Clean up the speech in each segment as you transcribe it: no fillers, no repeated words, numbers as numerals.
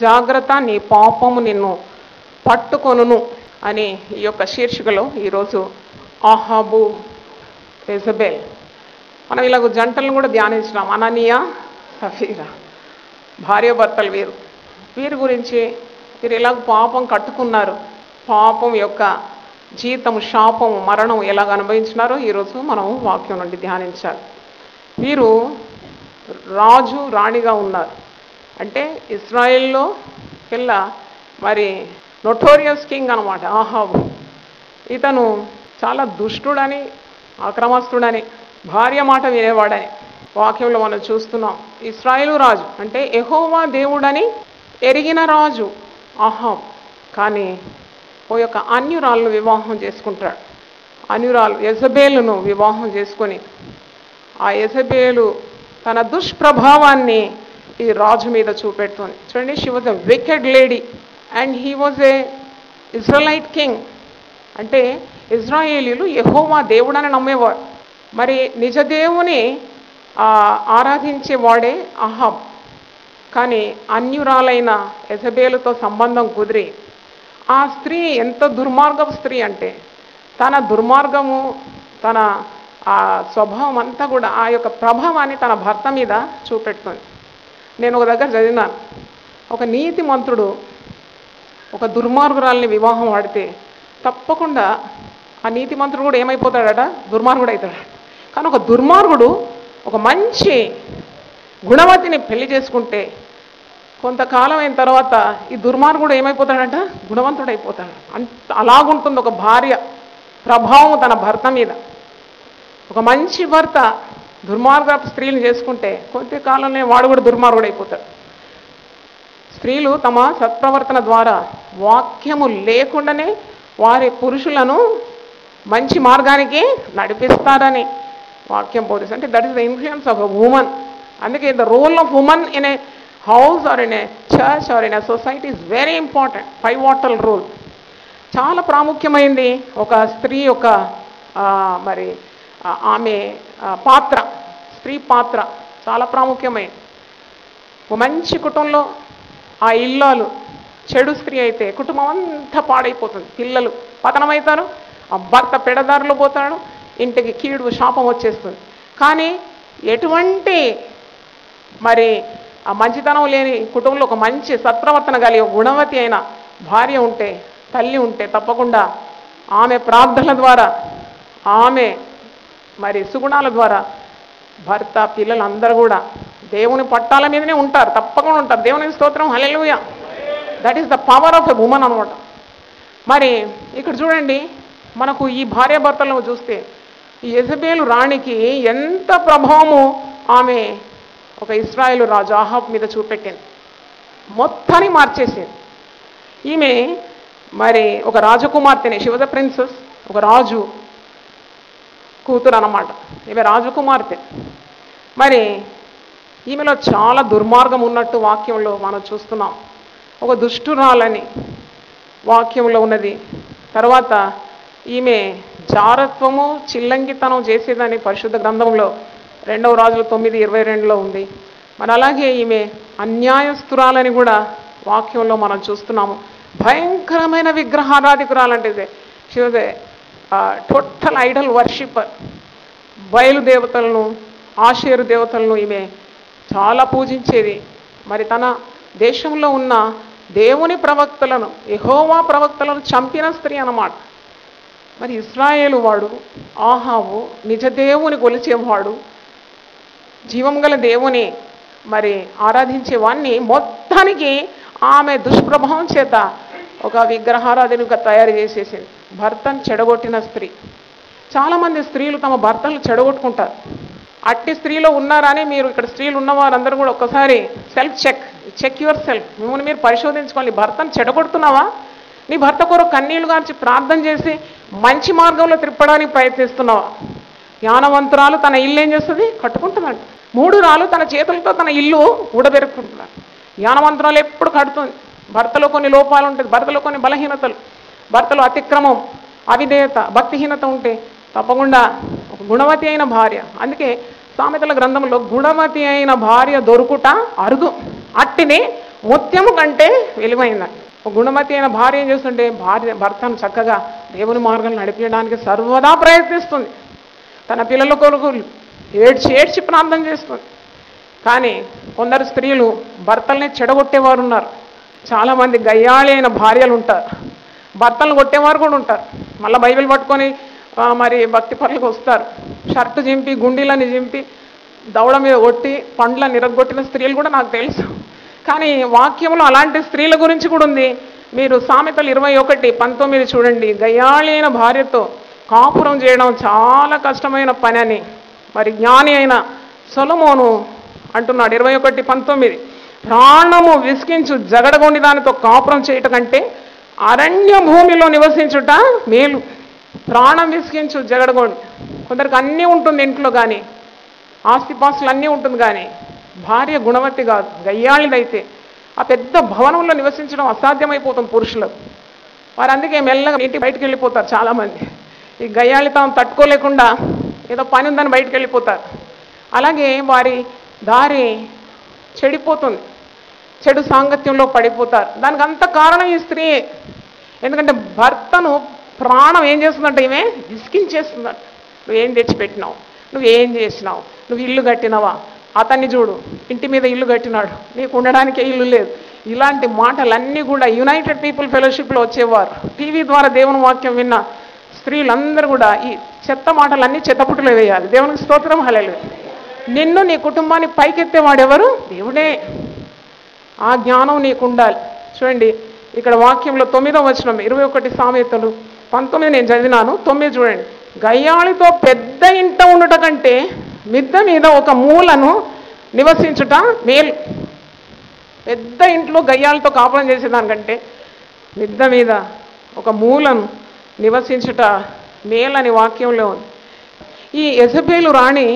జాగ్రత్త, నీ పాపము నిన్ను పట్టుకొనును అని ఈ యొక్క శీర్షికలో ఈరోజు ఆహాబు యెజబెల్. మనం ఇలాగ జంటలను కూడా ధ్యానించినాం. అననీయ సఫీరా భార్యాభర్తలు వీరి గురించి వీరు ఎలాగ పాపం కట్టుకున్నారు, పాపం యొక్క జీతం శాపం మరణం ఎలాగ అనుభవించినారో ఈరోజు మనం వాక్యం నుండి ధ్యానించాలి. వీరు రాజు రాణిగా ఉన్నారు. అంటే ఇజ్రాయెల్లో కెల్లా మరి నొటోరియస్ కింగ్ అనమాట ఆహాబు. ఇతను చాలా దుష్టుడని, అక్రమస్తుడని, భార్య మాట వినేవాడని వాక్యంలో మనం చూస్తున్నాం. ఇశ్రాయేలు రాజు అంటే యెహోవా దేవుడని ఎరిగిన రాజు ఆహాబు. కానీ ఓ యొక్క అన్యురాలను వివాహం చేసుకుంటాడు. అన్యురాలు యెజబెలును వివాహం చేసుకొని ఆ యెజబెలు తన దుష్ప్రభావాన్ని ఈ రాజు మీద చూపెడుతుంది. చూడండి, she was a wicked lady and he was a Israelite king. అంటే ఇజ్రాయేలీలు యెహోవా దేవుడని నమ్మేవాడు. మరి నిజ దేవుని ఆరాధించేవాడే అహాబ్. కానీ అన్యురాలైన యెజబెలుతో సంబంధం కుదిరి ఆ స్త్రీ ఎంత దుర్మార్గపు స్త్రీ అంటే తన దుర్మార్గము, తన ఆ స్వభావం అంతా కూడా ఆ యొక్క ప్రభావాన్ని తన భర్త మీద చూపెడుతుంది. నేను ఒక దగ్గర చదివినాను, ఒక నీతిమంతుడు ఒక దుర్మార్గురాల్ని వివాహం ఆడితే తప్పకుండా ఆ నీతిమంతుడు కూడా ఏమైపోతాడట, దుర్మార్గుడు అవుతాడు. కానీ ఒక దుర్మార్గుడు ఒక మంచి గుణవతిని పెళ్లి చేసుకుంటే కొంతకాలం అయిన తర్వాత ఈ దుర్మార్గుడు ఏమైపోతాడంట, గుణవంతుడు అయిపోతాడు. అలాగుంటుంది ఒక భార్య ప్రభావం తన భర్త మీద. ఒక మంచి భర్త దుర్మార్గ స్త్రీని చేసుకుంటే కొద్ది కాలంలో వాడు కూడా దుర్మార్గుడు అయిపోతాడు. స్త్రీలు తమ సత్ప్రవర్తన ద్వారా వాక్యము లేకుండానే వారి పురుషులను మంచి మార్గానికి నడిపిస్తారని వాక్యం బోధిస్తుంది. అంటే that is the influence of a woman. అందుకే the role of woman in a house or in a church or in a society is very important. Pivotal role చాలా ప్రాముఖ్యమైంది. ఒక స్త్రీ యొక్క మరి ఆమె పాత్ర, స్త్రీ పాత్ర చాలా ప్రాముఖ్యమైంది. ఒక మంచి కుటుంబంలో ఆ ఇల్లాలు చెడు స్త్రీ అయితే కుటుంబం అంతా పాడైపోతుంది. పిల్లలు పతనమవుతారు, ఆ భర్త పెడదారులు పోతాడు, ఇంటికి కీడు శాపం వచ్చేస్తుంది. కానీ ఎటువంటి మరి ఆ మంచితనం లేని కుటుంబంలో ఒక మంచి సత్ప్రవర్తన కలిగి గుణవతి అయిన భార్య ఉంటే, తల్లి ఉంటే తప్పకుండా ఆమె ప్రార్థనల ద్వారా, ఆమె మరి సుగుణాల ద్వారా భర్త పిల్లలు అందరూ కూడా దేవుని పట్టాల మీదనే ఉంటారు, తప్పకుండా ఉంటారు. దేవునికి స్తోత్రం, hallelujah. That is the power of a woman అనమాట. మరి ఇక్కడ చూడండి, మనకు ఈ భార్యాభర్తలను చూస్తే ఈ యెజబెలు రాణికి ఎంత ప్రభావము ఆమె ఒక ఇశ్రాయేలు రాజు ఆహాబ్ మీద చూపెట్టింది, మొత్తాన్ని మార్చేసింది. ఈమె మరి ఒక రాజకుమార్తెనే, షీ వాజ్ ఎ ప్రిన్సెస్, ఒక రాజు కూతురు అన్నమాట. ఈమె రాజకుమార్తె. మరి ఈమెలో చాలా దుర్మార్గం ఉన్నట్టు వాక్యంలో మనం చూస్తున్నాం. ఒక దుష్టురాలని వాక్యంలో ఉన్నది. తర్వాత ఈమె జారత్వము, చిల్లంగితనం చేసేదని పరిశుద్ధ గ్రంథంలో 2వ రాజులు 9:22 ఉంది. మరి అలాగే ఈమె అన్యాయస్తురాలని కూడా వాక్యంలో మనం చూస్తున్నాము. భయంకరమైన విగ్రహారాధికురాలంటే she was a total idol worshipper. బయలుదేవతలను, ఆషేరు దేవతలను ఈమె చాలా పూజించేది. మరి తన దేశంలో ఉన్న దేవుని ప్రవక్తలను, యెహోవా ప్రవక్తలను చంపిన స్త్రీ అన్నమాట. మరి ఇశ్రాయేలు వాడు ఆహాబు నిజ దేవుని కొలిచేవాడు, జీవం గల దేవుని మరి ఆరాధించేవాడిని మొత్తానికి ఆమె దుష్ప్రభావం చేత ఒక విగ్రహారాధనగా తయారు చేసేసింది. భర్తను చెడగొట్టిన స్త్రీ. చాలామంది స్త్రీలు తమ భర్తలు చెడగొట్టుకుంటారు. అట్టి స్త్రీలో ఉన్నారని మీరు ఇక్కడ స్త్రీలు ఉన్నవారందరూ కూడా ఒక్కసారి సెల్ఫ్ చెక్ యువర్ సెల్ఫ్. మిమ్మల్ని మీరు పరిశోధించుకోవాలి. భర్తను చెడగొడుతున్నావా? నీ భర్త కొరకు కన్నీళ్లు గార్చి ప్రార్థన చేసి మంచి మార్గంలో తిప్పడానికి ప్రయత్నిస్తున్నావా? జ్ఞానవంతురాలు తన ఇల్లు ఏం చేస్తుంది? కట్టుకుంటుందంట. 3 రాళ్ళు తన చేతులతో తన ఇల్లు ఊడబెరుకుంటున్నారు. జ్ఞానవంతురాలు ఎప్పుడు కడుతుంది. భర్తలో కొన్ని లోపాలు ఉంటాయి, భర్తలో కొన్ని బలహీనతలు, భర్తలో అతిక్రమం, అవిధేయత, భక్తిహీనత ఉంటే తప్పకుండా ఒక గుణవతి అయిన భార్య. అందుకే సామెతల గ్రంథంలో గుణవతి అయిన భార్య దొరుకుట అరుదు, అట్టిని ముత్యము కంటే విలువైందని. ఒక గుణమతి అయిన భార్య ఏం చేస్తుంటే భర్తను చక్కగా దేవుని మార్గాలు నడిపించడానికి సర్వదా ప్రయత్నిస్తుంది. తన పిల్లల కొరకు ఏడ్చి ప్రార్థన చేస్తుంది. కానీ కొందరు స్త్రీలు భర్తల్ని చెడగొట్టేవారు ఉన్నారు. చాలామంది గయ్యాళి అయిన భార్యలు ఉంటారు, భర్తలను కొట్టేవారు కూడా ఉంటారు. మళ్ళీ బైబిల్ పట్టుకొని మరి భక్తి పనులకు వస్తారు. షర్టు చింపి గుండీలని చింపి దవడ మీద కొట్టి పండ్లను నిరగొట్టిన స్త్రీలు కూడా నాకు తెలుసు. కానీ వాక్యంలో అలాంటి స్త్రీల గురించి కూడా ఉంది. మీరు సామెతలు 21:19 చూడండి. గయ్యాళి అయిన భార్యతో కాపురం చేయడం చాలా కష్టమైన పని అని మరి జ్ఞాని అయిన సొలొమోను అంటున్నాడు. 21:19 ప్రాణము విసికించు జగడగొండి దానితో కాపురం చేయటం కంటే అరణ్య భూమిలో నివసించుట మేలు. ప్రాణం విసికించు జగడగొండి. కొందరికి అన్నీ ఉంటుంది ఇంట్లో, కానీ ఆస్తిపాస్తులు అన్నీ ఉంటుంది, కానీ భార్య గుణవతి కాదు, గయ్యాళిదైతే ఆ పెద్ద భవనంలో నివసించడం అసాధ్యమైపోతుంది పురుషులకు. వారు అందుకే మెల్లగా ఇంటి బయటకు వెళ్ళిపోతారు. చాలామంది ఈ గయ్యాళితనం తట్టుకోలేకుండా ఏదో పని ఉందని బయటకు వెళ్ళిపోతారు. అలాగే వారి దారి చెడిపోతుంది, చెడు సాంగత్యంలో పడిపోతారు. దానికి అంత కారణం ఈ స్త్రీ. ఎందుకంటే భర్తను ప్రాణం ఏం చేస్తుందంటే ఈమె విసికించేస్తుందంట. నువ్వేం తెచ్చిపెట్టినావు, నువ్వేం చేసినావు, నువ్వు ఇల్లు కట్టినవా, అతన్ని చూడు ఇంటి మీద ఇల్లు కట్టినాడు, నీకు ఉండడానికే ఇల్లు లేదు. ఇలాంటి మాటలన్నీ కూడా యునైటెడ్ పీపుల్ ఫెలోషిప్లో వచ్చేవారు. టీవీ ద్వారా దేవుని వాక్యం విన్న స్త్రీలందరూ కూడా ఈ చెత్త మాటలన్నీ చెత్తపుట్టులో వేయాలి. దేవునికి స్తోత్రం, హల్లెలూయా. నిన్ను నీ కుటుంబాన్ని పైకెత్తేవాడెవరు? దేవుడే. ఆ జ్ఞానం నీకు ఉండాలి. చూడండి ఇక్కడ వాక్యంలో 9వ వచనం 21 సామెతలు 19 నేను చదివినాను, 9 చూడండి. గయ్యాళితో పెద్ద ఇంట ఉండుట కంటే మిద్ద మీద ఒక మూలను నివసించుట మేలు. పెద్ద ఇంట్లో గయ్యాలతో కాపురం చేసేదానికంటే మిద్ద మీద ఒక మూలను నివసించుట మేలని వాక్యంలో ఉంది. ఈ యెజబెలు రాణి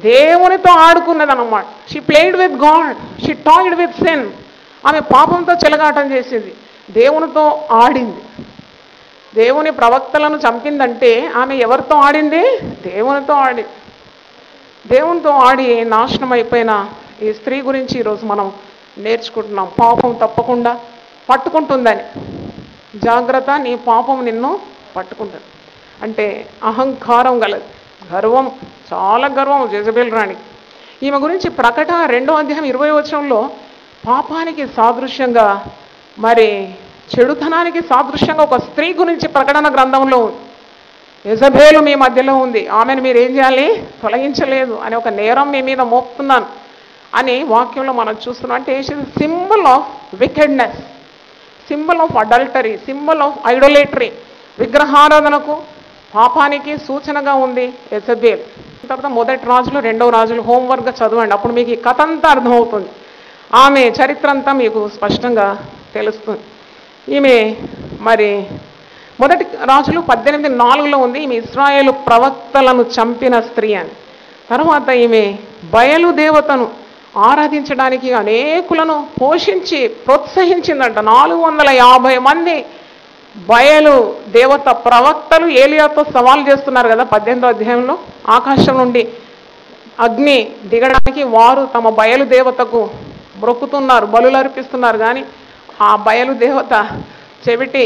దేవునితో ఆడుకున్నదన్నమాట. She played with God, she toyed with sin. ఆమె పాపంతో చెలగాటం చేసింది, దేవునితో ఆడింది. దేవుని ప్రవక్తలను చంపిందంటే ఆమె ఎవరితో ఆడింది? దేవునితో ఆడి. దేవునితో ఆడి నాశనం అయిపోయిన ఈ స్త్రీ గురించి ఈరోజు మనం నేర్చుకుంటున్నాం. పాపం తప్పకుండా పట్టుకుంటుందని. జాగ్రత్త, నీ పాపం నిన్ను పట్టుకుంటుంది. అంటే అహంకారం గలది, గర్వం, చాలా గర్వం జెజబెల్ రాణికి. ఈమె గురించి ప్రకటన 2:20 వచనంలో పాపానికి సాదృశ్యంగా మరి చెడుతనానికి సాదృశ్యంగా ఒక స్త్రీ గురించి ప్రకటన గ్రంథంలో ఉంది. యెజబెలు మీ మధ్యలో ఉంది, ఆమెను మీరు ఏం చేయాలి? తొలగించలేదు అని ఒక నేరం మీ మీద మోపుతున్నాను అని వాక్యంలో మనం చూస్తున్నాం. అంటే symbol of wickedness, symbol of adultery, symbol of idolatry, విగ్రహారాధనకు పాపానికి సూచనగా ఉంది యెజబెల్. తర్వాత 1 రాజులు 2వ రాజులు హోంవర్క్గా చదవండి, అప్పుడు మీకు ఈ కథ అంతా అర్థమవుతుంది. ఆమె చరిత్ర అంతా మీకు స్పష్టంగా తెలుస్తుంది. ఈమె మరి 1 రాజులు 18:4 ఉంది. ఈమె ఇశ్రాయేలు ప్రవక్తలను చంపిన స్త్రీ అని. తర్వాత ఈమె బయలు దేవతను ఆరాధించడానికి అనేకులను పోషించి ప్రోత్సహించిందంట. 450 మంది బయలు దేవత ప్రవక్తలు ఏలియాతో సవాల్ చేస్తున్నారు కదా 18వ అధ్యాయంలో. ఆకాశం నుండి అగ్ని దిగడానికి వారు తమ బయలు దేవతకు మొక్కుతున్నారు, బలులు అర్పిస్తున్నారు. కానీ ఆ బయలు దేవత చెవిటి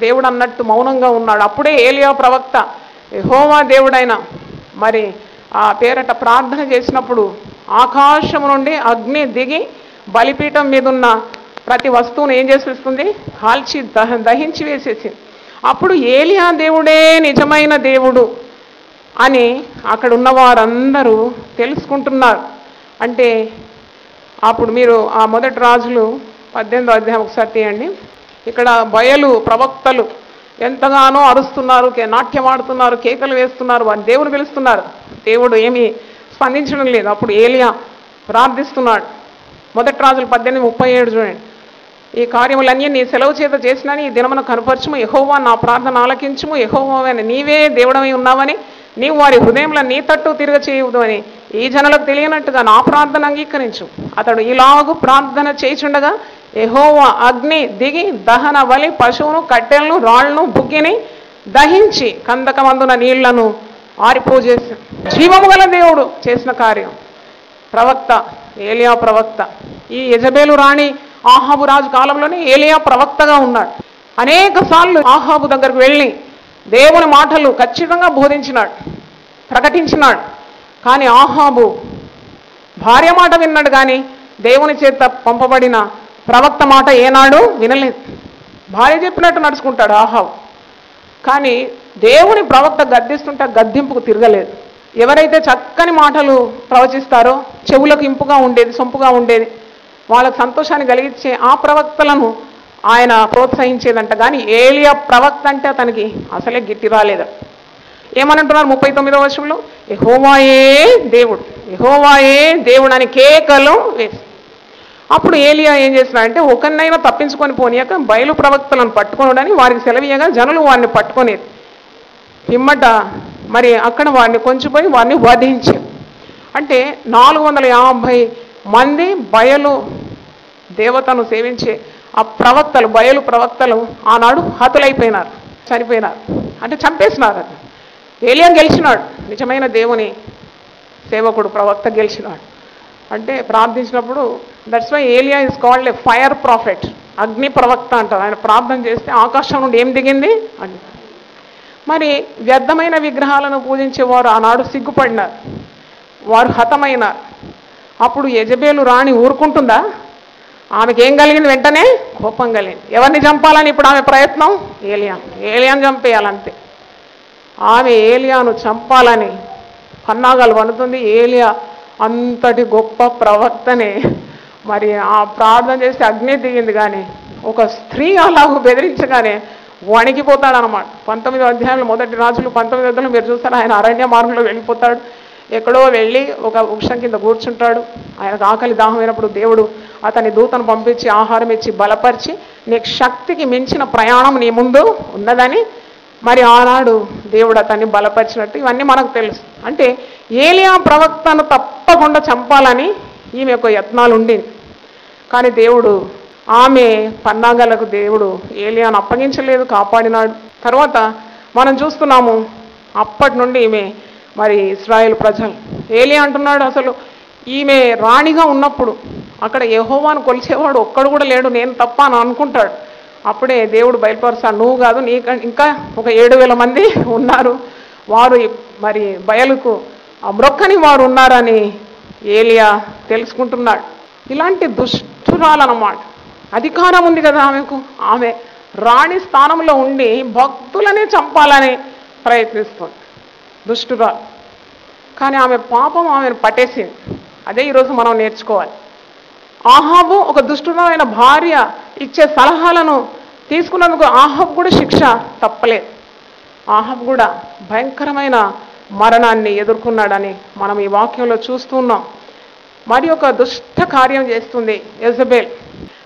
దేవుడు అన్నట్టు మౌనంగా ఉన్నాడు. అప్పుడే ఏలియా ప్రవక్త యెహోవా దేవుడైన మరి ఆ పేరట ప్రార్థన చేసినప్పుడు ఆకాశం నుండి అగ్ని దిగి బలిపీఠం మీద ఉన్న ప్రతి వస్తువును ఏం చేసేస్తుంది? కాల్చి దహించి వేసేసింది. అప్పుడు ఏలియా దేవుడే నిజమైన దేవుడు అని అక్కడ ఉన్న వారందరూ తెలుసుకుంటున్నారు. అంటే అప్పుడు మీరు ఆ 1 రాజులు 18వ అధ్యాయం ఒకసారి తీయండి. ఇక్కడ బయలు ప్రవక్తలు ఎంతగానో అరుస్తున్నారు, నాట్యం ఆడుతున్నారు, కేకలు వేస్తున్నారు, వారి దేవుడు పిలుస్తున్నారు. దేవుడు ఏమీ స్పందించడం లేదు. అప్పుడు ఏలియా ప్రార్థిస్తున్నాడు. 1 రాజులు 18:37 చూడండి. ఈ కార్యములన్నీ నీ సెలవు చేత చేసినని ఈ దినమున కనపరచుము. యెహోవా నా ప్రార్థన ఆలకించుము. యెహోవావైన నీవే దేవుడమై ఉన్నావని, నీవు వారి హృదయంలో నీ తట్టు తిరగ చేయవద్దు అని ఈ జనులకు తెలియనట్టుగా నా ప్రార్థన అంగీకరించు. అతడు ఇలాగూ ప్రార్థన చేయుచుండగా యెహోవా అగ్ని దిగి దహన బలి పశువును, కట్టెలను, రాళ్లను, బుగ్గిని దహించి కందకమందున నీళ్లను ఆరిపోజేసి. జీవము గల దేవుడు చేసిన కార్యం. ప్రవక్త ఏలియా ప్రవక్త. ఈ యెజబెలు రాణి ఆహాబు రాజు కాలంలోనే ఏలియా ప్రవక్తగా ఉన్నాడు. అనేక సార్లు ఆహాబు దగ్గరకు వెళ్ళి దేవుని మాటలు ఖచ్చితంగా బోధించినాడు, ప్రకటించినాడు. కానీ ఆహాబు భార్య మాట విన్నాడు, కానీ దేవుని చేత పంపబడిన ప్రవక్త మాట ఏనాడు వినలేదు. భార్య చెప్పినట్టు నడుచుకుంటాడు ఆహాబు, కానీ దేవుని ప్రవక్త గద్దిస్తుంటే గద్దింపుకు తిరగలేదు. ఎవరైతే చక్కని మాటలు ప్రవచిస్తారో, చెవులకు ఇంపుగా ఉండేది, సొంపుగా ఉండేది, వాళ్ళకు సంతోషాన్ని కలిగించే ఆ ప్రవక్తలను ఆయన ప్రోత్సహించేదంట. కానీ ఏలియా ప్రవక్త అంటే అతనికి అసలే గిట్టి రాలేదు. ఏమనంటున్నారు 39వ వచనంలో, యెహోవాయే దేవుడు, యెహోవాయే దేవుడు అని కేకలు వేసి, అప్పుడు ఏలియా ఏం చేస్తున్నాడంటే ఒకరినైనా తప్పించుకొని పోనీయక బయలు ప్రవక్తలను పట్టుకోవడానికి వారికి సెలవీయగా జనులు వారిని పట్టుకునేది. పిమ్మట మరి అక్కడ వారిని కొంచెపోయి వారిని వధించారు. అంటే 450 మంది బయలు దేవతను సేవించే ఆ ప్రవక్తలు, బయలు ప్రవక్తలు ఆనాడు హతులైపోయినారు, చనిపోయినారు, అంటే చంపేసినారు. ఏలియా గెలిచినాడు, నిజమైన దేవుని సేవకుడు ప్రవక్త గెలిచినాడు. అంటే ప్రార్థించినప్పుడు, దట్స్ వై ఏలియా is called a fire prophet, అగ్ని ప్రవక్త అంటారు. ఆయన ప్రార్థన చేస్తే ఆకాశం నుండి ఏం దిగింది అని. మరి వ్యర్థమైన విగ్రహాలను పూజించేవారు ఆనాడు సిగ్గుపడినారు, వారు హతమైనారు. అప్పుడు యెజబేలు రాణి ఊరుకుంటుందా? ఆమెకి ఏం కలిగింది? వెంటనే కోపం కలిగింది. ఎవరిని చంపాలని ఇప్పుడు ఆమె ప్రయత్నం? ఏలియాను చంపేయాలంతే. ఆమె ఏలియాను చంపాలని పన్నాగాలు పన్నుతుంది. ఏలియా అంతటి గొప్ప ప్రవక్తనే మరి ఆ ప్రార్థన చేస్తే అగ్ని దిగింది, కానీ ఒక స్త్రీ అలాగూ బెదిరించగానే వణికిపోతాడనమాట. 19వ అధ్యాయంలో మొదటి రాజులు 19వ అధ్యాయంలో మీరు చూస్తారు, ఆయన అరణ్య మార్గంలో వెళ్ళిపోతాడు. ఎక్కడో వెళ్ళి ఒక వృక్షం కింద కూర్చుంటాడు. ఆయనకు ఆకలి దాహమైనప్పుడు దేవుడు అతని దూతను పంపించి ఆహారం ఇచ్చి బలపరిచి, నీకు శక్తికి మించిన ప్రయాణం నీ ముందు ఉన్నదని మరి ఆనాడు దేవుడు అతన్ని బలపరిచినట్టు ఇవన్నీ మనకు తెలుసు. అంటే ఏలియా ప్రవక్తను తప్పకుండా చంపాలని ఈమె యొక్క యత్నాలు ఉండేది. కానీ దేవుడు ఆమె పన్నాగాలకు దేవుడు ఏలియాను అప్పగించలేదు, కాపాడినాడు. తర్వాత మనం చూస్తున్నాము అప్పటి నుండి ఈమె మరి ఇశ్రాయేలు ప్రజలు, ఏలియా అంటున్నాడు అసలు ఈమె రాణిగా ఉన్నప్పుడు అక్కడ యెహోవాను కొలిచేవాడు ఒక్కడు కూడా లేడు, నేను తప్ప అని అనుకుంటాడు. అప్పుడే దేవుడు బయలుపరుస్తాడు, నువ్వు కాదు, ఇంకా ఒక 7,000 మంది ఉన్నారు, వారు మరి బయలుకు మ్రొక్కని వారు ఉన్నారని ఏలియా తెలుసుకుంటున్నాడు. ఇలాంటి దుష్టురాలన్నమాట. అధికారం ఉంది కదా ఆమెకు, ఆమె రాణి స్థానంలో ఉండి భక్తులనే చంపాలని ప్రయత్నిస్తుంది, దుష్టురాలు. కానీ ఆమె పాపం ఆమెను పట్టేసింది. అదే ఈరోజు మనం నేర్చుకోవాలి. ఆహాబు ఒక దుష్టురాలైన భార్య ఇచ్చే సలహాలను తీసుకున్నందుకు ఆహాబు కూడా శిక్ష తప్పలేదు. ఆహాబు కూడా భయంకరమైన మరణాన్ని ఎదుర్కొన్నాడని మనం ఈ వాక్యంలో చూస్తున్నాం. మరి ఒక దుష్ట కార్యం చేస్తుంది యెజబెల్.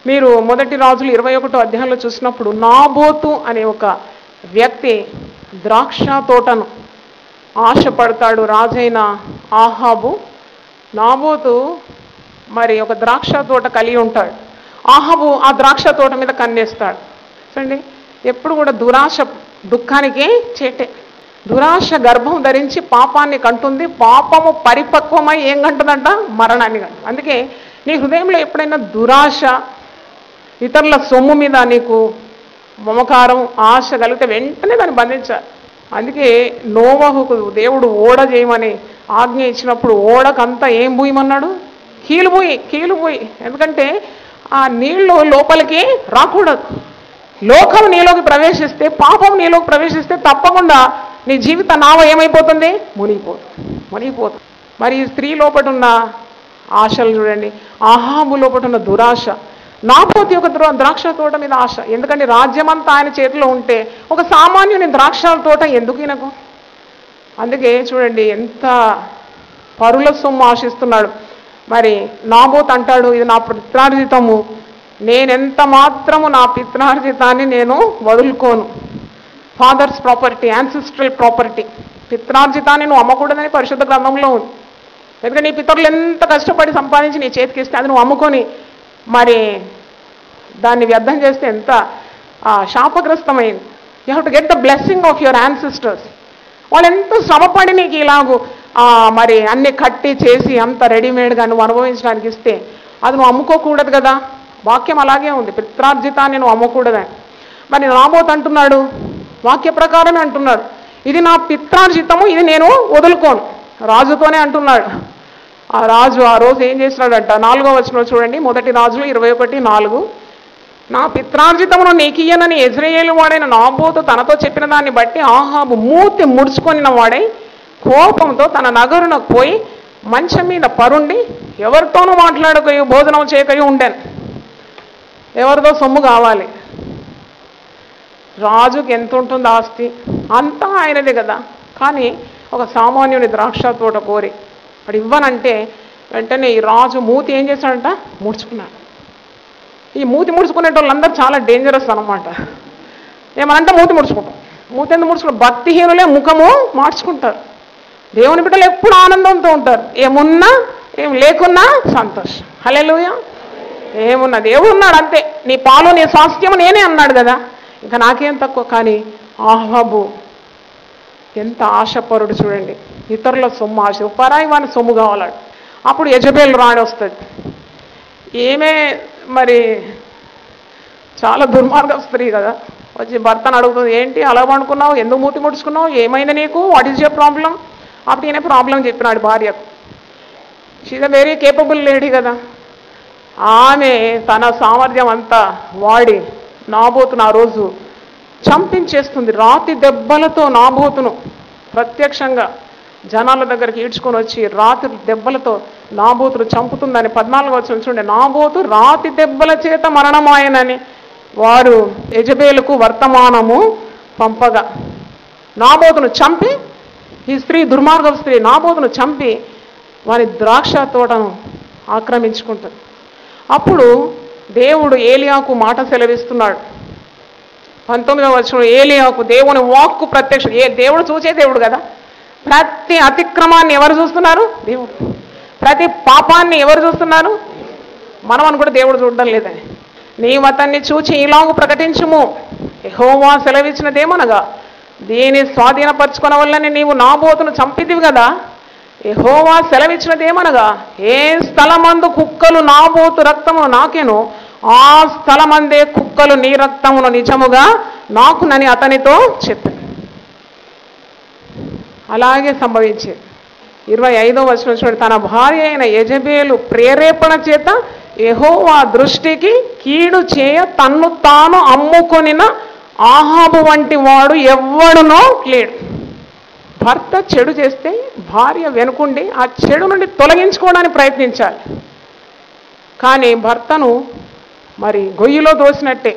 మీరు మొదటి రాజులు 21వ అధ్యాయంలో చూసినప్పుడు నాబోతు అనే ఒక వ్యక్తి ద్రాక్ష తోటను ఆశపడతాడు. రాజైన ఆహాబు నాబోతు మరి ఒక ద్రాక్ష తోట కలిగి ఉంటాడు. ఆహాబు ఆ ద్రాక్ష తోట మీద కన్నేస్తాడు. చూడండి, ఎప్పుడు కూడా దురాశ దుఃఖానికి చేటే. దురాశ గర్భం ధరించి పాపాన్ని కంటుంది, పాపము పరిపక్వమై ఏం కంటుందంట? మరణాన్ని కంటుంది. అందుకే నీ హృదయంలో ఎప్పుడైనా దురాశ, ఇతరుల సొమ్ము మీద నీకు మమకారం, ఆశ కలిగితే వెంటనే దాన్ని బంధించాలి. అందుకే నోవహుకు దేవుడు ఓడ చేయమని ఆజ్ఞ ఇచ్చినప్పుడు ఓడకంతా ఏం భూయమన్నాడు? కీలు భూయి. ఎందుకంటే ఆ నీళ్లు లోపలికి రాకూడదు. లోకం నీలోకి ప్రవేశిస్తే, పాపం నీలోకి ప్రవేశిస్తే తప్పకుండా నీ జీవిత నావ ఏమైపోతుంది? మునిగిపోతుంది. మరి ఈ స్త్రీ లోపట ఉన్న ఆశలు చూడండి, ఆహాబు లోపట ఉన్న దురాశ, నాబోతు ఒక ద్రాక్ష తోట మీద ఆశ. ఎందుకంటే రాజ్యమంతా ఆయన చేతిలో ఉంటే ఒక సామాన్యుని ద్రాక్ష తోట ఎందుకు ఈయనకు? అందుకే చూడండి ఎంత పరుల సొమ్ము ఆశిస్తున్నాడు. మరి నాబోతు అంటాడు, ఇది నా పిత్రార్జితము, నేనెంత మాత్రము నా పిత్రార్జితాన్ని నేను వదులుకోను. ఫాదర్స్ ప్రాపర్టీ, యాన్సిస్ట్రల్ ప్రాపర్టీ, పిత్రార్జితాన్ని నువ్వు అమ్మకూడదని పరిశుద్ధ గ్రంథంలో ఉంది. ఎందుకంటే నీ పితరులు ఎంత కష్టపడి సంపాదించి నీ చేతికి ఇస్తే అది నువ్వు అమ్ముకొని మరి దాన్ని వ్యర్థం చేస్తే ఎంత శాపగ్రస్తమైంది. You have to get the blessing of your ancestors. వాళ్ళు ఎంతో శ్రమపడి నీకు ఇలాగూ మరి అన్ని కట్టి చేసి అంత రెడీమేడ్గా నువ్వు అనుభవించడానికి ఇస్తే అది నువ్వు అమ్ముకోకూడదు కదా. వాక్యం అలాగే ఉంది, పిత్రార్జితాన్ని నువ్వు అమ్మకూడదని. మరి నాబోతు అంటున్నాడు, వాక్య ప్రకారమే అంటున్నాడు, ఇది నా పిత్రార్జితము, ఇది నేను వదులుకోను. రాజుతోనే అంటున్నాడు. ఆ రాజు ఆ రోజు ఏం చేసినాడంట? 4వ వచనం చూడండి, 1 రాజులు 21:4. నా పిత్రార్జితమును నీకియ్యనని యెజ్రెయేలు వాడైన నాబోతు తనతో చెప్పిన దాన్ని బట్టి ఆహాబు మూతి ముడుచుకొనిన వాడై కోపంతో తన నగరునకు పోయి మంచం మీద పరుండి ఎవరితోనూ మాట్లాడకయో భోజనం చేయకయో ఉండేను. ఎవరితో సొమ్ము కావాలి? రాజుకి ఎంత ఉంటుంది ఆస్తి? అంతా ఆయనదే కదా. కానీ ఒక సామాన్యుని ద్రాక్ష తోట కోరి వాడు ఇవ్వనంటే వెంటనే ఈ రాజు మూతి ఏం చేశాడంట? ముడుచుకున్నాడు. ఈ మూతి ముడుచుకునే వాళ్ళందరూ చాలా డేంజరస్ అనమాట. ఏమనంటే మూతి ముడుచుకుంటాం. మూతి ఎందుకు ముడుచుకుంటాం? భక్తిహీనులే ముఖము మార్చుకుంటారు. దేవుని బిడ్డలు ఎప్పుడు ఆనందంతో ఉంటారు. ఏమున్నా ఏం లేకున్నా సంతోషం. హల్లెలూయా. ఏమున్నా దేవుడు ఉన్నాడు అంతే. నీ పాలు నీ స్వాస్థ్యము నేనే అన్నాడు కదా, ఇంకా నాకేం తక్కువ. కానీ ఆహాబు ఎంత ఆశపరుడు చూడండి. ఇతరుల సొమ్ము ఆశ, పరాయి వాని సొమ్ము కావాలాడు. అప్పుడు యెజబెల్ రాణి వస్తుంది. ఏమే మరి చాలా దుర్మార్గ స్త్రీ కదా. వచ్చి భర్తను అడుగుతుంది, ఏంటి అలా పండుకున్నావు, ఎందుకు మూతి ముడుచుకున్నావు, ఏమైంది నీకు, వాట్ ఈజ్ యువర్ ప్రాబ్లం? అప్పుడు ఈయన ప్రాబ్లం చెప్పినాడు భార్యకు. She's a very capable lady కదా. ఆమె తన సామర్థ్యం అంతా వాడి నాబోతును ఆ రోజు చంపించేస్తుంది. రాతి దెబ్బలతో నాబోతును ప్రత్యక్షంగా జనాల దగ్గరికి ఈడ్చుకొని వచ్చి రాతి దెబ్బలతో నాబోతును చంపుతుందని 14వ వచనం చూడండి. నాబోతు రాతి దెబ్బల చేత మరణమాయనని వారు యెజబెలుకు వర్తమానము పంపగా నాబోతును చంపి, ఈ స్త్రీ దుర్మార్గ స్త్రీ నాబోతును చంపి వారి ద్రాక్ష తోటను ఆక్రమించుకుంటుంది. అప్పుడు దేవుడు ఏలియాకు మాట సెలవిస్తున్నాడు. 19వ వచనం, ఏలియాకు దేవుని వాక్కు ప్రత్యక్ష. దేవుడు చూసే దేవుడు కదా. ప్రతి అతిక్రమాన్ని ఎవరు చూస్తున్నారు? దేవుడు. ప్రతి పాపాన్ని ఎవరు చూస్తున్నారు? మనం అని కూడా దేవుడు చూడడం లేదని. నీవు అతన్ని చూచి ఇలాగూ ప్రకటించుము, యెహోవా సెలవిచ్చినదేమనగా దీని స్వాధీనపరచుకున్న వల్లని నీవు నాబోతును చంపిదివి కదా. యెహోవా సెలవిచ్చినదేమనగా ఏ స్థలమందు కుక్కలు నాబోతు రక్తమును నాకెను, ఆ స్థలమందే కుక్కలు నీ రక్తమును నిజముగా నాకునని అతనితో చెప్పాను. అలాగే సంభవించేది. 25వ వచనం చూడండి. తన భార్య అయిన యెజబెలు ప్రేరేపణ చేత యెహోవా దృష్టికి కీడు చేయ తన్ను తాను అమ్ముకొనిన ఆహాబు వంటి వాడు ఎవ్వడునో లేడు. భర్త చెడు చేస్తే భార్య వెనుకుండి ఆ చెడు నుండి తొలగించుకోవడానికి ప్రయత్నించాలి. కానీ భర్తను మరి గొయ్యిలో దోసినట్టే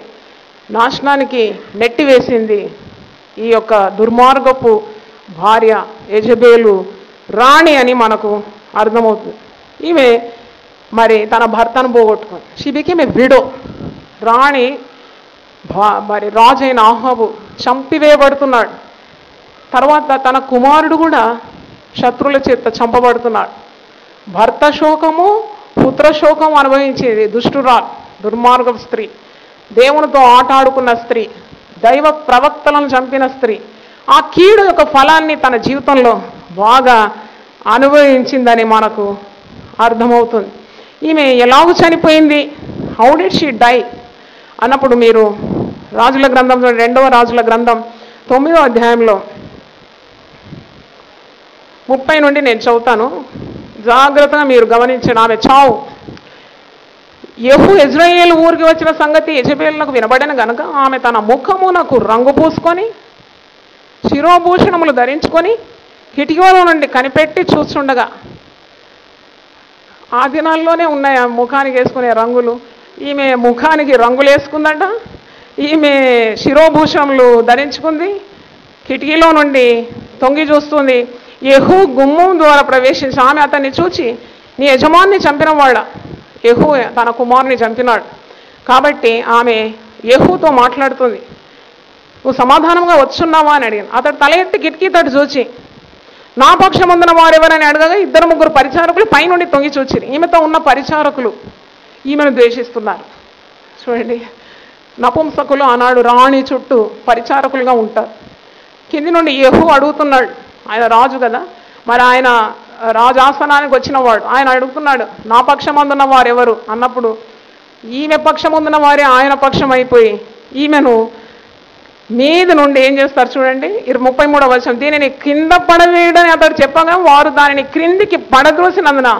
నాశనానికి నెట్టివేసింది ఈ యొక్క దుర్మార్గపు భార్య యెజబెలు రాణి అని మనకు అర్థమవుతుంది. ఈమె మరి తన భర్తను పోగొట్టుకుంది. She became a widow. రాణి మరి రాజు అయిన ఆహాబు చంపివేయబడుతున్నాడు. తర్వాత తన కుమారుడు కూడా శత్రువుల చేత చంపబడుతున్నాడు. భర్త శోకము పుత్ర శోకం అనుభవించేది దుష్టురాలు, దుర్మార్గ స్త్రీ, దేవునితో ఆట ఆడుకున్న స్త్రీ, దైవ ప్రవక్తలను చంపిన స్త్రీ ఆ కీడు యొక్క ఫలాన్ని తన జీవితంలో బాగా అనుభవించిందని మనకు అర్థమవుతుంది. ఈమె ఎలాగూ చనిపోయింది, హౌ డిడ్ షీ డై అన్నప్పుడు మీరు రాజుల గ్రంథం 2వ రాజుల గ్రంథం 9వ అధ్యాయంలో 30 నుండి నేను చదువుతాను, జాగ్రత్తగా మీరు గమనించండి. ఆమె చావు. యెహూ ఇజ్రాయేలు ఊరికి వచ్చిన సంగతి యెజబెలునకు వినబడిన గనుక ఆమె తన ముఖమునకు రంగు పూసుకొని శిరోభూషణములు ధరించుకొని కిటికీలో నుండి కనిపెట్టి చూస్తుండగా, ఆ దినాల్లోనే ఉన్నాయి ఆ ముఖానికి వేసుకునే రంగులు. ఈమె ముఖానికి రంగులు వేసుకుందంట, ఈమె శిరోభూషణములు ధరించుకుంది, కిటికీలో నుండి తొంగి చూస్తుంది. యెహూ గుమ్మం ద్వారా ప్రవేశించి ఆమె అతన్ని చూచి, నీ యజమాన్ని చంపిన వాడ. యెహూ తన కుమారుని చంపినాడు కాబట్టి ఆమె యెహూతో మాట్లాడుతుంది, నువ్వు సమాధానంగా వచ్చున్నావా అని అడిగాను. అతడు తల ఎత్తి కిటికీ తట్టు చూచి నా పక్షమందున వారెవరని అడగగా 2-3 పరిచారకులు పైనుండి తొంగి చూచిరి. ఈమెతో ఉన్న పరిచారకులు ఈమెను ద్వేషిస్తున్నారు. చూడండి, నపుంసకులు ఆనాడు రాణి చుట్టూ పరిచారకులుగా ఉంటారు. కింది నుండి యెహూ అడుగుతున్నాడు, ఆయన రాజు కదా, మరి ఆయన రాజాసనానికి వచ్చిన వాడు, ఆయన అడుగుతున్నాడు నా పక్షమందున్న వారెవరు అన్నప్పుడు ఈమె పక్షం ఉన్న వారే ఆయన పక్షం అయిపోయి ఈమెను మీద నుండి ఏం చేస్తారు చూడండి 33వ వచనం, దీనిని కింద పడవేయడని అతడు చెప్పగా వారు దానిని క్రిందికి పడద్రోసినందున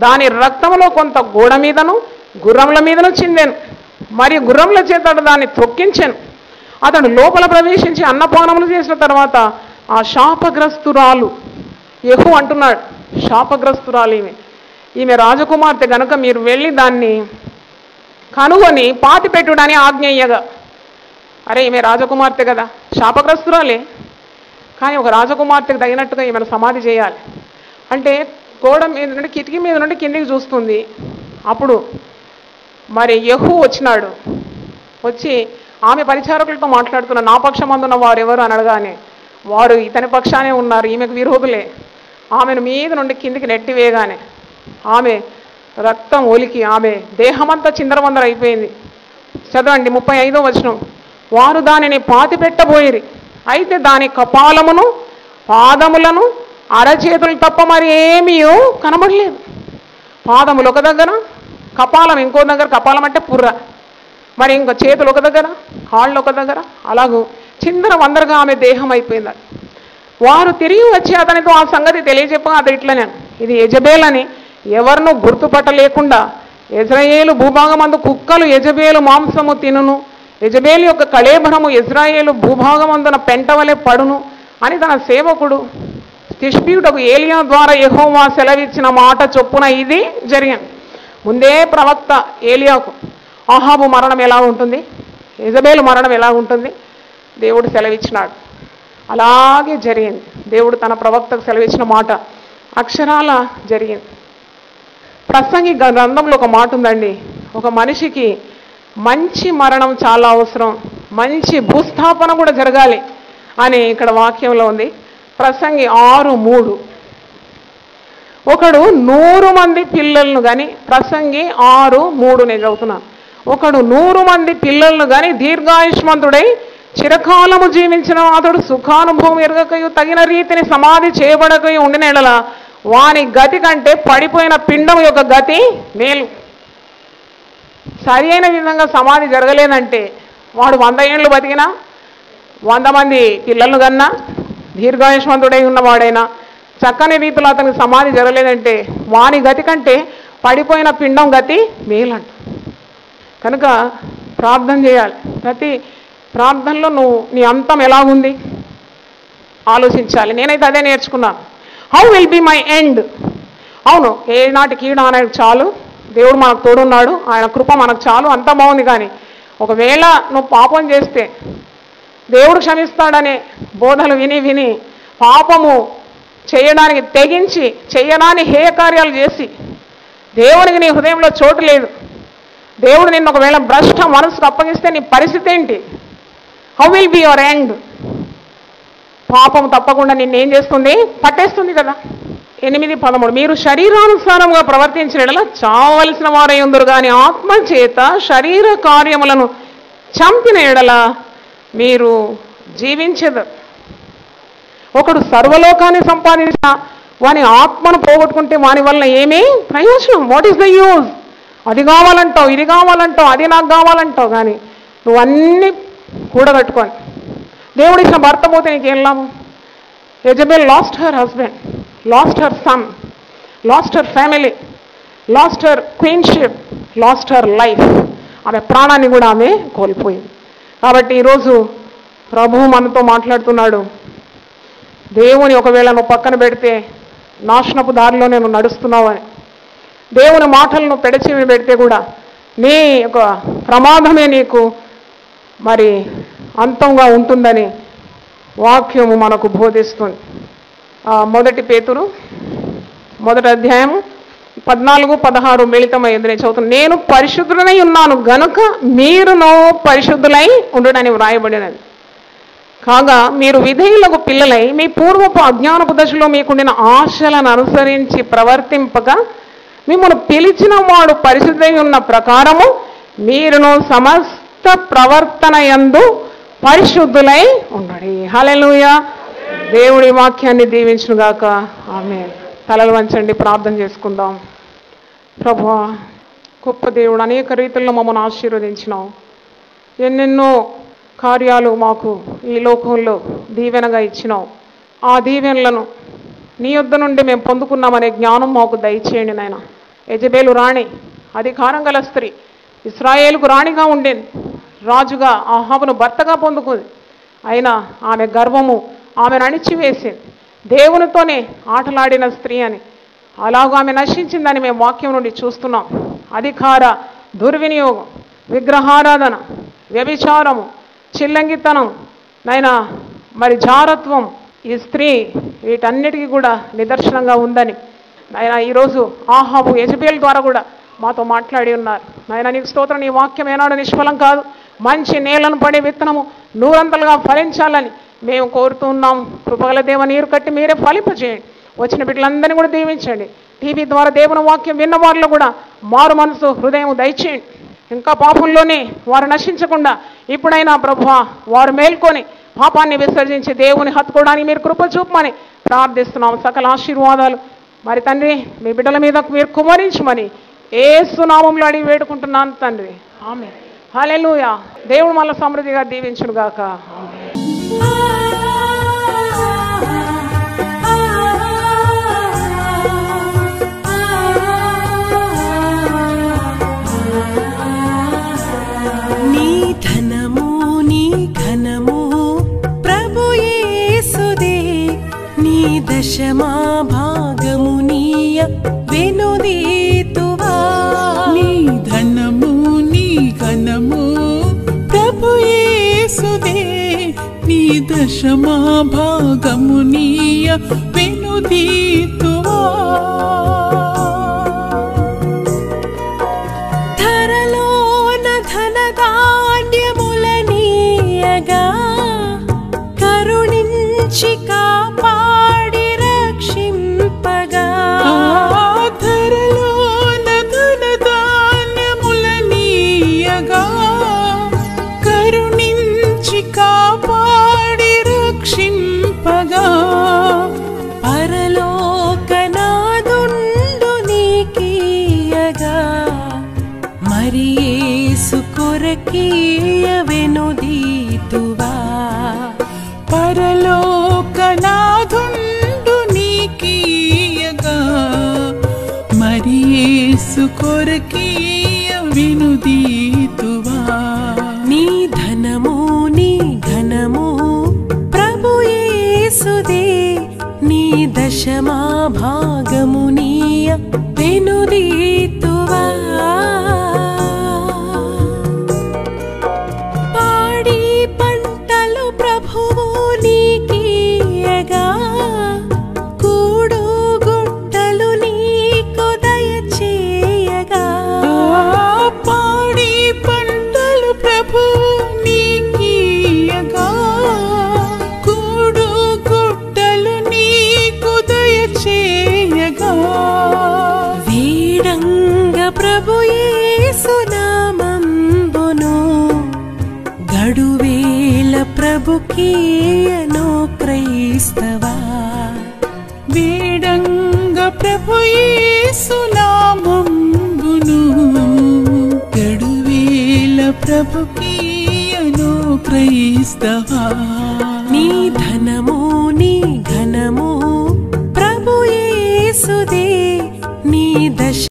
దాని రక్తంలో కొంత గోడ మీదను గుర్రముల మీదను చిందెను, మరియు గుర్రముల చేత దాన్ని తొక్కించాను. అతడు లోపల ప్రవేశించి అన్నపానములు చేసిన తర్వాత ఆ శాపగ్రస్తురాలు, యెహూ అంటున్నాడు శాపగ్రస్తురాలు ఈమె రాజకుమార్తె గనుక మీరు వెళ్ళి దాన్ని కనుగొని పాతి పెట్టుడని ఆజ్ఞయ్యగా. అరే ఈమె రాజకుమార్తె కదా, శాపగ్రస్తురాలే, కానీ ఒక రాజకుమార్తెకు తగినట్టుగా ఈమెను సమాధి చేయాలి అంటే గోడ మీద నుండి కిటికీ మీద నుండి కిందికి చూస్తుంది. అప్పుడు మరి యెహూ వచ్చినాడు, వచ్చి ఆమె పరిచారకులతో మాట్లాడుతున్న నా పక్షమందున్న వారు ఎవరు అని అడగానే వారు ఇతని పక్షానే ఉన్నారు, ఈమెకు విరోధులే. ఆమెను మీద నుండి కిందికి నెట్టివేయగానే ఆమె రక్తం ఒలికి ఆమె దేహమంతా చిందరవందర అయిపోయింది. చదవండి 35వ వచనం, వారు దానిని పాతి పెట్టబోయిరి, అయితే దాని కపాలమును పాదములను అరచేతులు తప్ప మరి ఏమీ కనబడలేదు. పాదములు ఒక దగ్గర, కపాలం ఇంకో దగ్గర, కపాలం అంటే పుర్ర, మరి ఇంకో చేతులు ఒక దగ్గర, కాళ్ళు ఒక దగ్గర, అలాగూ చిందర వందరగా ఆమె దేహం అయిపోయింది. వారు తిరిగి వచ్చి అతనితో ఆ సంగతి తెలియజెప్పగా అతడు ఇట్లనే, ఇది యెజబెల్ అని ఎవరినూ గుర్తుపట్టలేకుండా ఇజ్రాయేలు భూభాగమందు కుక్కలు యెజబెలు మాంసము తినును, యెజబెల్ యొక్క కళేబరము ఇజ్రాయేలు భూభాగమందున పెంటవలే పడును అని తన సేవకుడు తిష్బీయుడకు ఏలియా ద్వారా యెహోవా సెలవిచ్చిన మాట చొప్పున ఇది జరిగింది. ముందే ప్రవక్త ఏలియాకు ఆహాబు మరణం ఎలా ఉంటుంది, యెజబెలు మరణం ఎలా ఉంటుంది దేవుడు సెలవిచ్చినాడు. అలాగే జరిగింది. దేవుడు తన ప్రవక్తకు సెలవిచ్చిన మాట అక్షరాల జరిగింది. ప్రసంగి గ్రంథంలో ఒక మాట ఉందండి, ఒక మనిషికి మంచి మరణం చాలా అవసరం, మంచి భూస్థాపన కూడా జరగాలి అని ఇక్కడ వాక్యంలో ఉంది. ప్రసంగి 6:3, ఒకడు 100 మంది పిల్లలను కానీ, ప్రసంగి 6:3 నేను చదువుతున్నాను, ఒకడు 100 మంది పిల్లలను కానీ దీర్ఘాయుష్మంతుడై చిరకాలము జీవించిన అతడు సుఖానుభవం ఎరగకయు తగిన రీతిని సమాధి చేయబడకయు ఉండిన ఎడల వాని గతి కంటే పడిపోయిన పిండం యొక్క గతి మేలు. సరి అయిన విధంగా సమాధి జరగలేదంటే వాడు 100 ఏళ్ళు బతికినా, 100 మంది పిల్లలు కన్నా, దీర్ఘాయుష్మంతుడై ఉన్నవాడైనా చక్కని రీతిలో అతనికి సమాధి జరగలేదంటే వాని గతి కంటే పడిపోయిన పిండం గతి మేలంట. కనుక ప్రార్థన చేయాలి. ప్రతి ప్రార్థనలో నువ్వు నీ అంతం ఎలాగుంది ఆలోచించాలి. నేనైతే అదే నేర్చుకున్నాను. How will be my end. అవును, ఏనాటి కీడు అనేది చాలు, దేవుడు మనకు తోడున్నాడు, ఆయన కృప మనకు చాలు, అంతా బాగుంది. కానీ ఒకవేళ నువ్వు పాపం చేస్తే దేవుడు క్షమిస్తాడనే బోధలు విని విని పాపము చేయడానికి తెగించి చేయడాన్ని హేయ కార్యాలు చేసి దేవునికి నీ హృదయంలో చోటు లేదు, దేవుడు నిన్ను ఒకవేళ భ్రష్ట మనసుకు అప్పగిస్తే నీ పరిస్థితి ఏంటి? How will be your end? పాపం తప్పకుండా నిన్నేం చేస్తుంది? పట్టేస్తుంది కదా. 8:13, మీరు శరీరానుసారంగా ప్రవర్తించిన ఎడల చావలసిన వారై ఉందరు, కానీ ఆత్మ చేత శరీర కార్యములను చంపిన ఎడల మీరు జీవించదు. ఒకడు సర్వలోకాన్ని సంపాదించిన వాని ఆత్మను పోగొట్టుకుంటే వాని వల్ల ఏమీ ప్రయోజనం? What is the use? అది కావాలంటావు, ఇది కావాలంటావు, అది నాకు కావాలంటావు, కానీ నువ్వు అన్నీ కూడగట్టుకొని దేవుడు ఇచ్చిన భర్త పోతే నీకేం లాభం? Jezebel lost her husband, lost her son, lost her family, lost her queenship, lost her life. ఆమె ప్రాణాన్ని కూడా ఆమె కోల్పోయింది. కాబట్టి ఈరోజు ప్రభువు మనతో మాట్లాడుతున్నాడు. దేవుని ఒకవేళ నువ్వు పక్కన పెడితే నాశనపు దారిలో నేను నడుస్తున్నావు అని, దేవుని మాటలను పెడచెవి పెడితే కూడా నీ యొక్క ప్రమాదమే నీకు మరి అంతంగా ఉంటుందని వాక్యము మనకు బోధిస్తుంది. 1 పేతురు 1వ అధ్యాయము 14-16 మిళితమైంది. నేను చదువుతాను. నేను పరిశుద్ధులై ఉన్నాను గనుక మీరును పరిశుద్ధులై ఉండడని వ్రాయబడినది. కాగా మీరు విధేయులకు పిల్లలై మీ పూర్వపు అజ్ఞానపు దశలో మీకుండిన ఆశలను అనుసరించి ప్రవర్తింపగా మిమ్మల్ని పిలిచిన వాడు పరిశుద్ధై ఉన్న ప్రకారము మీరును సమస్త ప్రవర్తన యందు పరిశుద్ధులై ఉండడి. హల్లెలూయా. దేవుడి వాక్యాన్ని దీవించునుగాక. ఆమేన్. తలలు వంచండి, ప్రార్థన చేసుకుందాం. ప్రభువా, గొప్ప దేవుడు, అనేక రీతుల్లో మమ్మల్ని ఆశీర్వదించినావు. ఎన్నెన్నో కార్యాలు మాకు ఈ లోకంలో దీవెనగా ఇచ్చినావు. ఆ దీవెనలను నీ యొద్ద నుండి మేము పొందుకున్నామనే జ్ఞానం మాకు దయచేయండి నాయన. యెజబేలు రాణి, అధికారం గల స్త్రీ, ఇశ్రాయేలుకు రాణిగా ఉండేది, రాజుగా ఆహాబును భర్తగా పొందుకుంది. అయినా ఆమె గర్వము ఆమెను అణిచివేసింది. దేవునితోనే ఆటలాడిన స్త్రీ అని, అలాగూ ఆమె నశించిందని మేము వాక్యం నుండి చూస్తున్నాం. అధికార దుర్వినియోగం, విగ్రహారాధన, వ్యభిచారము, చిల్లంగితనం, నైనా మరి జారత్వం, ఈ స్త్రీ వీటన్నిటికీ కూడా నిదర్శనంగా ఉందని నాయన ఈరోజు ఆహాబు యెజబేలు ద్వారా కూడా మాతో మాట్లాడి ఉన్నారు. నాయన నీకు స్తోత్రం. నీ వాక్యం ఏనాడు నిష్ఫలం కాదు. మంచి నేలను పడే విత్తనము నూరంతలుగా ఫలించాలని మేము కోరుతూ ఉన్నాం. కృపగల దేవ, నీరు కట్టి మీరే ఫలింపజేయండి. వచ్చిన బిడ్డలందరినీ కూడా దీవించండి. టీవీ ద్వారా దేవుని వాక్యం విన్న వారిలో కూడా మారు మనసు, హృదయం దయచేయండి. ఇంకా పాపంలోనే వారు నశించకుండా ఇప్పుడైనా ప్రభువా వారు మేల్కొని పాపాన్ని విసర్జించి దేవుని హత్తుకోవడానికి మీరు కృప చూపమని ప్రార్థిస్తున్నాం. సకల ఆశీర్వాదాలు మరి తండ్రి మీ బిడ్డల మీద మీరు కుమరించమని యేసు నామములో అడిగి వేడుకుంటున్నాను తండ్రి. ఆమేన్. హల్లెలూయా. దేవుడు మళ్ళీ సమృద్ధిగా దీవించును గాక. నీ ధనము నీ ఘనము ప్రభు యేసుదే, నీ దశమా భాగము నీయ వెనుదీతువా. నీ ధనము నీ ఘనము ప్రభు యేసుదే, నీ దశమా భాగము నీయ వెనుదీతువా. ధరలోన ధనధాన్యములనీయగా కరుణించి కాపాడి రక్షింపగా. ధరలోన ధనధాన్యములనీయగా కరుణించి కాపాడి రక్షింపగా. పరలోకనాదుండు నీకీయగా మరి యేసు కొరకీయ వెనుదీతువా. పరలోకనాథుండు నీకీయగా మరి యేసు కొరకీయ వెనుదీతువా. నీ ధనము నీ ఘనము ప్రభు యేసుదే, నీ దశమా భాగము నీయ వెనుదీతువా. పాడి పంటలు ప్రభువు నీకీయగా కూడు గుట్టలు నీకు దయచేయగా. పాడి పంటలు ప్రభు నీకీయగా కూడు గుట్టలు నీకు దయచేయగా. వీడంగ ప్రభు యేసు నామంబును గడువేల ప్రభుకీయను క్రైస్తవా. వేడంగ ప్రభు యేసు నామంబును గడువేల ప్రభుకీయను క్రైస్తవా. నీ ధనము నీ ఘనము ప్రభు యేసుదే, నీ దశ